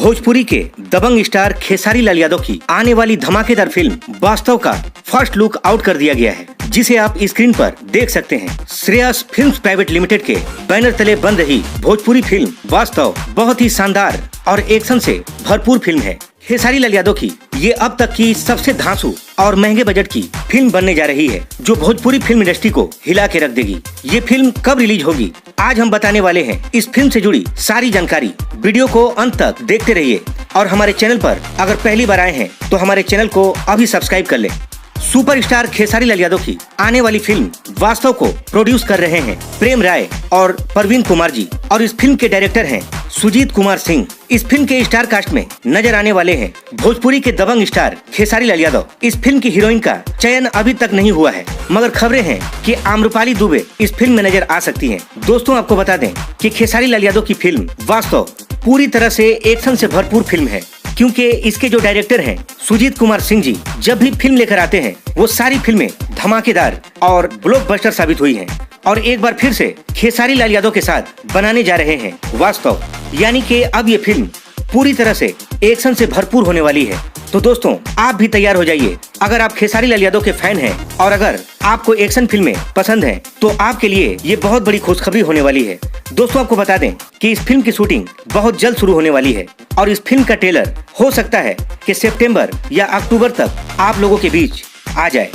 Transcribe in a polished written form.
भोजपुरी के दबंग स्टार खेसारी लाल यादव की आने वाली धमाकेदार फिल्म वास्तव का फर्स्ट लुक आउट कर दिया गया है, जिसे आप स्क्रीन पर देख सकते हैं। श्रेयस फिल्म्स प्राइवेट लिमिटेड के बैनर तले बन रही भोजपुरी फिल्म वास्तव बहुत ही शानदार और एक्शन से भरपूर फिल्म है। खेसारी लाल यादव की ये अब तक की सबसे धांसू और महंगे बजट की फिल्म बनने जा रही है, जो भोजपुरी फिल्म इंडस्ट्री को हिला के रख देगी। ये फिल्म कब रिलीज होगी, आज हम बताने वाले हैं। इस फिल्म से जुड़ी सारी जानकारी, वीडियो को अंत तक देखते रहिए और हमारे चैनल पर अगर पहली बार आए हैं तो हमारे चैनल को अभी सब्सक्राइब कर लें। सुपरस्टार खेसारी लाल यादव की आने वाली फिल्म वास्तव को प्रोड्यूस कर रहे हैं प्रेम राय और प्रवीण कुमार जी, और इस फिल्म के डायरेक्टर हैं सुजीत कुमार सिंह। इस फिल्म के स्टार कास्ट में नजर आने वाले हैं भोजपुरी के दबंग स्टार खेसारी लाल यादव। इस फिल्म की हीरोइन का चयन अभी तक नहीं हुआ है, मगर खबरें हैं कि आम्रपाली दुबे इस फिल्म में नजर आ सकती हैं। दोस्तों, आपको बता दें कि खेसारी लाल यादव की फिल्म वास्तव पूरी तरह से एक्शन से भरपूर फिल्म है, क्योंकि इसके जो डायरेक्टर हैं सुजीत कुमार सिंह जी, जब भी फिल्म लेकर आते हैं वो सारी फिल्में धमाकेदार और ब्लॉकबस्टर साबित हुई हैं। और एक बार फिर से खेसारी लाल यादव के साथ बनाने जा रहे हैं वास्तव, यानी कि अब ये फिल्म पूरी तरह से एक्शन से भरपूर होने वाली है। तो दोस्तों, आप भी तैयार हो जाइए। अगर आप खेसारी लाल यादव के फैन हैं और अगर आपको एक्शन फिल्में पसंद हैं, तो आपके लिए ये बहुत बड़ी खुशखबरी होने वाली है। दोस्तों, आपको बता दें कि इस फिल्म की शूटिंग बहुत जल्द शुरू होने वाली है और इस फिल्म का ट्रेलर हो सकता है कि सितंबर या अक्टूबर तक आप लोगों के बीच आ जाए।